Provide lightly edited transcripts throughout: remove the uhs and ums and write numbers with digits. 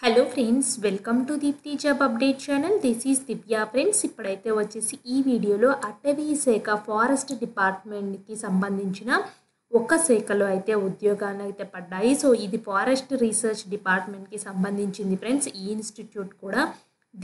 Hello friends, welcome to Deepti job update channel. This is Divya friends. ఇప్పుడైతే వచ్చేసి ఈ వీడియోలో అటవీ శాఖ ఫారెస్ట్ డిపార్ట్మెంట్కి సంబంధించిన ఒక శాఖలో అయితే ఉద్యోగాలు అయితే పడ్డాయి. సో ఇది ఫారెస్ట్ రీసెర్చ్ డిపార్ట్మెంట్కి సంబంధించింది ఫ్రెండ్స్. ఈ ఇన్స్టిట్యూట్ కూడా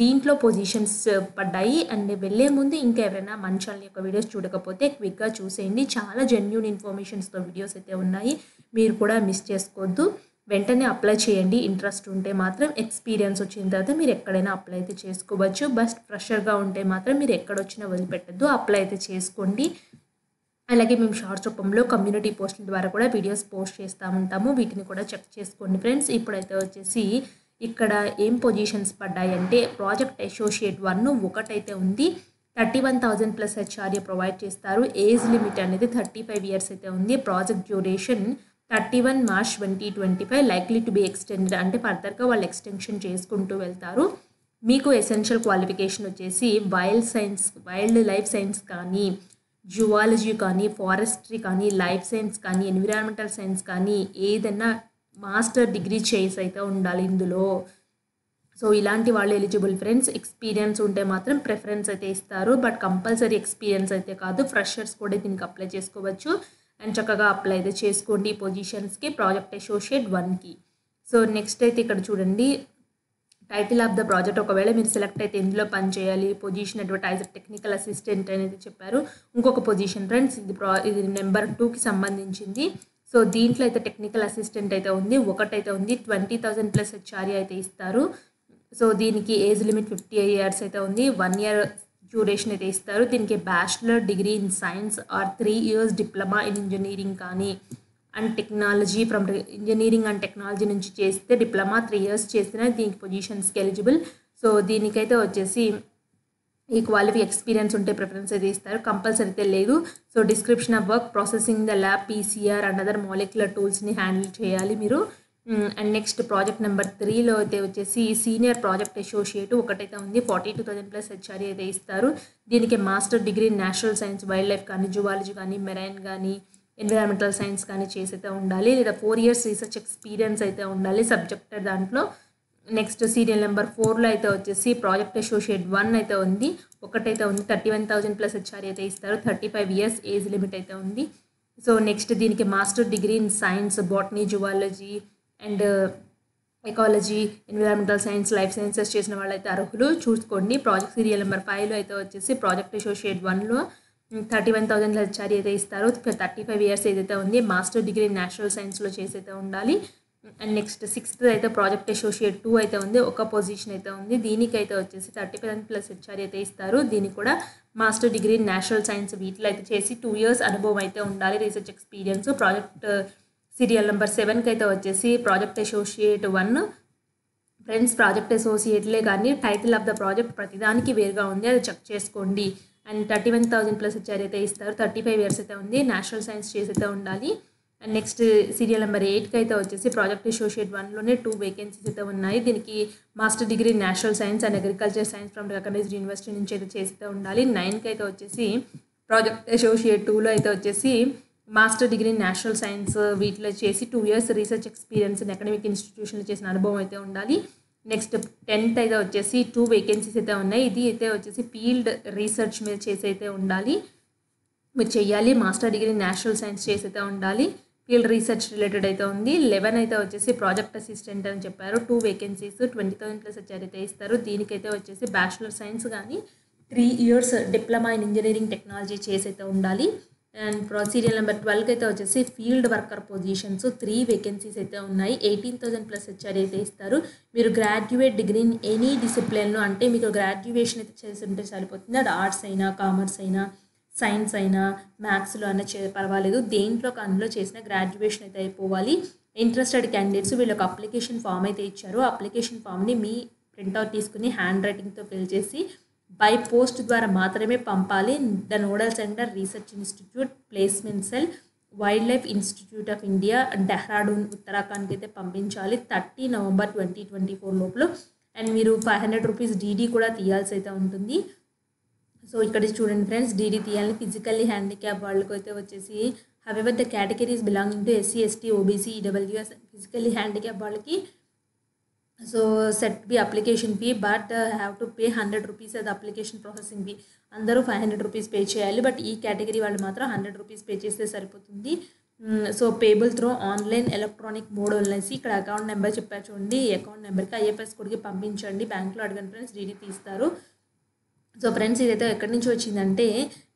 దీంట్లో పొజిషన్స్ పడ్డాయి. అండ్ వెళ్ళే ముందు ఇంకా ఎవరైనా మన ఛానల్ యొక్క వీడియోస్ చూడకపోతే క్విక్గా చూసేయండి. చాలా జెన్యూన్ ఇన్ఫర్మేషన్స్తో వీడియోస్ అయితే ఉన్నాయి, మీరు కూడా మిస్ చేసుకోవద్దు. వెంటనే అప్లై చేయండి. ఇంట్రెస్ట్ ఉంటే మాత్రం, ఎక్స్పీరియన్స్ వచ్చిన తర్వాత మీరు ఎక్కడైనా అప్లై అయితే చేసుకోవచ్చు. బస్ట్ ఫ్రెషర్గా ఉంటే మాత్రం మీరు ఎక్కడొచ్చినా వదిలిపెట్టద్దు, అప్లై అయితే చేసుకోండి. అలాగే మేము షార్ట్స్ రూపంలో కమ్యూనిటీ పోస్టుల ద్వారా కూడా వీడియోస్ పోస్ట్ చేస్తూ ఉంటాము, వీటిని కూడా చెక్ చేసుకోండి ఫ్రెండ్స్. ఇప్పుడైతే వచ్చేసి ఇక్కడ ఏం పొజిషన్స్ పడ్డాయి అంటే ప్రాజెక్ట్ అసోసియేట్ 1 ఒకటైతే ఉంది. 31,000 ప్లస్ హెచ్ఆర్ఏ ప్రొవైడ్ చేస్తారు. ఏజ్ లిమిట్ అనేది 35 ఇయర్స్ అయితే ఉంది. Project duration 31 March 2025, likely to be extended, అంటే ఫర్దర్గా వాళ్ళు ఎక్స్టెన్షన్ చేసుకుంటూ వెళ్తారు. మీకు ఎసెన్షియల్ క్వాలిఫికేషన్ వచ్చేసి వైల్డ్ లైఫ్ సైన్స్ కానీ, జువాలజీ కానీ, ఫారెస్ట్రీ కానీ, లైఫ్ సైన్స్ కానీ, ఎన్విరాన్మెంటల్ సైన్స్ కానీ ఏదైనా మాస్టర్ డిగ్రీ చేసి అయితే ఉండాలి ఇందులో. సో ఇలాంటి వాళ్ళు ఎలిజిబుల్ ఫ్రెండ్స్. ఎక్స్పీరియన్స్ ఉంటే మాత్రం ప్రిఫరెన్స్ అయితే ఇస్తారు, బట్ కంపల్సరీ ఎక్స్పీరియన్స్ అయితే కాదు. ఫ్రెషర్స్ కూడా దీనికి అప్లై చేసుకోవచ్చు. అండ్ చక్కగా అప్లై అయితే చేసుకోండి ఈ పొజిషన్స్కి, ప్రాజెక్ట్ అసోసియేట్ 1కి. సో నెక్స్ట్ అయితే ఇక్కడ చూడండి, టైటిల్ ఆఫ్ ద ప్రాజెక్ట్, ఒకవేళ మీరు సెలెక్ట్ అయితే ఇందులో పని చేయాలి. పొజిషన్ అడ్వర్టైజర్ టెక్నికల్ అసిస్టెంట్ అనేది చెప్పారు. ఇంకొక పొజిషన్ ఫ్రెండ్స్, ఇది నెంబర్ 2కి సంబంధించింది. సో దీంట్లో అయితే టెక్నికల్ అసిస్టెంట్ అయితే ఉంది, ఒకటైతే ఉంది. 20,000 ప్లస్ హెచ్ఆర్ఏ అయితే ఇస్తారు. సో దీనికి ఏజ్ లిమిట్ 50 ఇయర్స్ అయితే ఉంది. 1 ఇయర్ డ్యూరేషన్ అయితే ఇస్తారు. దీనికి bachelor degree in science or 3 years diploma in engineering కానీ and technology from engineering and technology నుంచి చేస్తే, డిప్లొమా 3 ఇయర్స్ చేసినా దీనికి పొజిషన్స్కి ఎలిజిబుల్. సో దీనికైతే వచ్చేసి ఈ క్వాలిఫై ఎక్స్పీరియన్స్ ఉంటే ప్రిఫరెన్స్ అయితే ఇస్తారు, కంపల్సరీ అయితే లేదు. So description of work, processing the lab PCR and other molecular టూల్స్ని హ్యాండిల్ చేయాలి మీరు. అండ్ నెక్స్ట్ ప్రాజెక్ట్ నెంబర్ 3లో అయితే వచ్చేసి సీనియర్ ప్రాజెక్ట్ అసోసియేట్ ఒకటైతే ఉంది. 42,000 ప్లస్ హెచ్ఆర్ఏ అయితే ఇస్తారు. దీనికి master degree national science, wild life కానీ, జువాలజీ కానీ, మెరైన్ కానీ, ఎన్విరాన్మెంటల్ సైన్స్ కానీ చేసి అయితే ఉండాలి, లేదా 4 ఇయర్స్ రీసెర్చ్ ఎక్స్పీరియన్స్ అయితే ఉండాలి సబ్జెక్ట్ దాంట్లో. నెక్స్ట్ సీరియల్ నెంబర్ 4లో అయితే వచ్చేసి ప్రాజెక్ట్ అసోసియేట్ 1 అయితే ఉంది, ఒకటైతే ఉంది. 31,000 ప్లస్ హెచ్ఆర్ఏ అయితే ఇస్తారు. 35 ఇయర్స్ ఏజ్ లిమిట్ అయితే ఉంది. సో నెక్స్ట్ దీనికి master degree in science, botany, zoology and ecology, environmental science, life sciences చేసిన వాళ్ళైతే అర్హులు, చూసుకోండి. ప్రాజెక్ట్ సీరియల్ నెంబర్ 5లో అయితే వచ్చేసి ప్రాజెక్ట్ అసోసియేట్ 1లో 31,000 హెచ్ఆర్ఏ అయితే ఇస్తారు. 35 ఇయర్స్ ఏదైతే ఉంది. మాస్టర్ డిగ్రీ నేషనల్ సైన్స్లో చేసి అయితే ఉండాలి. అండ్ నెక్స్ట్ 6th అయితే ప్రాజెక్ట్ అసోసియేట్ 2 అయితే ఉంది, ఒక పొజిషన్ అయితే ఉంది. దీనికైతే వచ్చేసి 35 ప్లస్ హెచ్ఆర్ఏ అయితే ఇస్తారు. దీనికి కూడా మాస్టర్ డిగ్రీ నేషనల్ సైన్స్ వీటిలో అయితే చేసి 2 ఇయర్స్ అనుభవం అయితే ఉండాలి, research experience. Project serial number 7కి అయితే వచ్చేసి ప్రాజెక్ట్ అసోసియేట్ 1 ఫ్రెండ్స్. ప్రాజెక్ట్ అసోసియేట్లే కానీ టైటిల్ ఆఫ్ ద ప్రాజెక్ట్ ప్రతిదానికి వేరుగా ఉంది, అది చెక్ చేసుకోండి. అండ్ 31,000 ప్లస్ హెచ్ఆర్ఏ అయితే ఇస్తారు. 35 ఇయర్స్ అయితే ఉంది. నేషనల్ సైన్స్ చేసి అయితే ఉండాలి. అండ్ నెక్స్ట్ సీరియల్ నెంబర్ 8కి అయితే వచ్చేసి ప్రాజెక్ట్ అసోసియేట్ 1లోనే 2 వేకెన్సీస్ అయితే ఉన్నాయి. దీనికి master degree national science and agriculture science from recognised university నుంచి అయితే చేసి అయితే ఉండాలి. 9కి అయితే వచ్చేసి ప్రాజెక్ట్ అసోసియేట్ 2లో అయితే వచ్చేసి మాస్టర్ డిగ్రీ నేషనల్ సైన్స్ వీటిలో చేసి 2 years research experience in academic ఇన్స్టిట్యూషన్లో చేసిన అనుభవం అయితే ఉండాలి. నెక్స్ట్ 10th అయితే వచ్చేసి 2 వేకెన్సీస్ అయితే ఉన్నాయి. ఇది అయితే వచ్చేసి ఫీల్డ్ రీసెర్చ్ మీద చేసి అయితే ఉండాలి, మీరు చెయ్యాలి. మాస్టర్ డిగ్రీ నేషనల్ సైన్స్ చేసి అయితే ఉండాలి, ఫీల్డ్ రీసెర్చ్ రిలేటెడ్ అయితే ఉంది. 11 అయితే వచ్చేసి ప్రాజెక్ట్ అసిస్టెంట్ అని చెప్పారు. 2 వేకెన్సీస్ 20,000 ప్లస్ హెచ్ఆర్ఏ అయితే ఇస్తారు. దీనికైతే వచ్చేసి బ్యాచిలర్ సైన్స్ కానీ 3 years diploma in engineering technology చేసి అయితే ఉండాలి. అండ్ సీరియల్ నెంబర్ 12కి అయితే వచ్చేసి ఫీల్డ్ వర్కర్ పొజిషన్స్ 3 వేకెన్సీస్ అయితే ఉన్నాయి. 18,000 ప్లస్ హెచ్ఆర్ఏ అయితే ఇస్తారు. మీరు గ్రాడ్యుయేట్ డిగ్రీ ఇన్ ఎనీ డిసిప్లిన్లో, అంటే మీకు గ్రాడ్యుయేషన్ అయితే చేసి ఉంటే సరిపోతుంది. అది ఆర్ట్స్ అయినా, కామర్స్ అయినా, సైన్స్ అయినా, మ్యాథ్స్లో అయినా పర్వాలేదు, దేంట్లో అందులో చేసిన గ్రాడ్యుయేషన్ అయితే అయిపోవాలి. ఇంట్రెస్టెడ్ క్యాండిడేట్స్ వీళ్ళకి అప్లికేషన్ ఫామ్ అయితే ఇచ్చారు. అప్లికేషన్ ఫామ్ని మీ ప్రింట్అవుట్ తీసుకుని హ్యాండ్ రైటింగ్తో ఫిల్ చేసి బై పోస్ట్ ద్వారా మాత్రమే పంపాలి. The nodal centre, research institute, placement cell, wildlife institute of India, Dehradun, ఉత్తరాఖండ్కి అయితే పంపించాలి 30 నవంబర్ 2024 లోపల. అండ్ మీరు 500 రూపీస్ డీడీ కూడా తీయాల్సి అయితే ఉంటుంది. సో ఇక్కడ చూడండి ఫ్రెండ్స్, డీడీ తీయాలని. ఫిజికల్లీ హ్యాండిక్యాప్ వాళ్ళకి అయితే వచ్చేసి however the categories belonging to SC, ST, OBC, EWS, physically handicap వాళ్ళకి so set be application fee but have to pay 100 rupees అది అప్లికేషన్ ప్రాసెసింగ్ ఫీ. అందరూ 500 రూపీస్ పే చేయాలి. బట్ ఈ category వాళ్ళు మాత్రం 100 రూపీస్ పే చేస్తే సరిపోతుంది. So payable through online electronic mode అనేసి ఇక్కడ అకౌంట్ నెంబర్ చెప్పారు చూడండి. ఈ అకౌంట్ నెంబర్కి ఐఎఫ్ఎస్ కోడ్కి పంపించండి. బ్యాంక్లో అడగండి ఫ్రెండ్స్, డీడీ తీస్తారు. సో ఫ్రెండ్స్ ఇదైతే ఎక్కడి నుంచి వచ్చిందంటే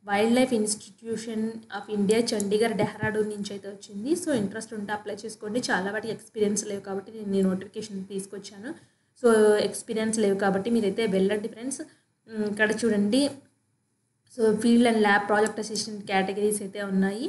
wild life institution of India Chandigarh Dehradun నుంచి అయితే వచ్చింది. సో ఇంట్రెస్ట్ ఉంటే అప్లై చేసుకోండి. చాలా వాటికి ఎక్స్పీరియన్స్ లేవు కాబట్టి నేను ఈ నోటిఫికేషన్ తీసుకొచ్చాను. సో ఎక్స్పీరియన్స్ లేవు కాబట్టి మీరైతే వెళ్ళండి ఫ్రెండ్స్. ఇక్కడ చూడండి. So field and lab project assistant categories అయితే ఉన్నాయి.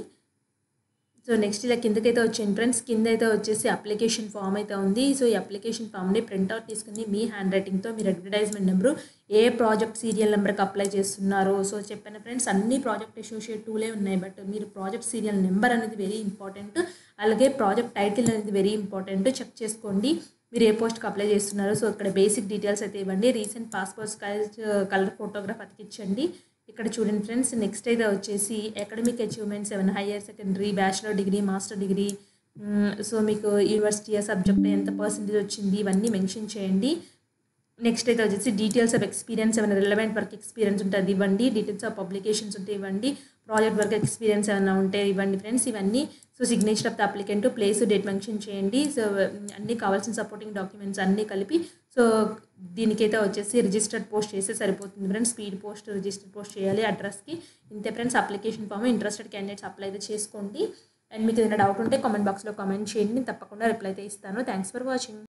సో నెక్స్ట్ ఇలా కిందకైతే వచ్చాను ఫ్రెండ్స్. కింద అయితే వచ్చేసి అప్లికేషన్ ఫామ్ అయితే ఉంది. సో ఈ అప్లికేషన్ ఫామ్ని ప్రింట్అవుట్ తీసుకుని మీ హ్యాండ్ రైటింగ్తో మీరు అడ్వర్టైజ్మెంట్ నెంబరు ఏ ప్రాజెక్ట్ సీరియల్ నెంబర్కి అప్లై చేస్తున్నారో. సో చెప్పాను ఫ్రెండ్స్, అన్ని ప్రాజెక్ట్ అసోసియేట్ టూలే ఉన్నాయి. బట్ మీరు ప్రాజెక్ట్ సీరియల్ నెంబర్ అనేది వెరీ ఇంపార్టెంట్. అలాగే ప్రాజెక్ట్ టైటిల్ అనేది వెరీ ఇంపార్టెంట్. చెక్ చేసుకోండి మీరు ఏ పోస్ట్కి అప్లై చేస్తున్నారు. సో ఇక్కడ బేసిక్ డీటెయిల్స్ అయితే ఇవ్వండి. Recent passport size colour photograph అతికించండి. ఇక్కడ చూడండి ఫ్రెండ్స్. నెక్స్ట్ అయితే వచ్చేసి అకాడమిక్ అచీవ్మెంట్స్ ఏమైనా higher secondary, bachelor degree, master degree, so మీకు యూనివర్సిటీ సబ్జెక్ట్ ఎంత పర్సెంటేజ్ వచ్చింది ఇవన్నీ మెన్షన్ చేయండి. నెక్స్ట్ అయితే వచ్చేసి డీటెయిల్స్ ఆఫ్ ఎక్స్పీరియన్స్ ఏమైనా రిలవెంట్ వర్క్ ఎక్స్పీరియన్స్ ఉంటే అది ఇవ్వండి. డీటెయిల్స్ ఆఫ్ పబ్లికేషన్స్ ఉంటే ఇవ్వండి. ప్రాజెక్ట్ వర్క్ ఎక్స్పీరియన్స్ ఏమైనా ఉంటే ఇవ్వండి ఫ్రెండ్స్. ఇవన్నీ so signature of the applicant, place, date mention చేయండి. సో అన్నీ కావాల్సిన సపోర్టింగ్ డాక్యుమెంట్స్ అన్నీ కలిపి సో దీనికైతే వచ్చేసి రిజిస్టర్డ్ పోస్ట్ చేస్తే సరిపోతుంది friends. Speed post, registered post చేయాలి అడ్రస్కి. ఇంతే friends application form. Interested candidates apply అయితే చేసుకోండి. అండ్ మీకు ఏదైనా డౌట్ ఉంటే కామెంట్ బాక్స్లో కామెంట్ చేయండి. నేను తప్పకుండా రిప్లై అయితే ఇస్తాను. Thanks for watching.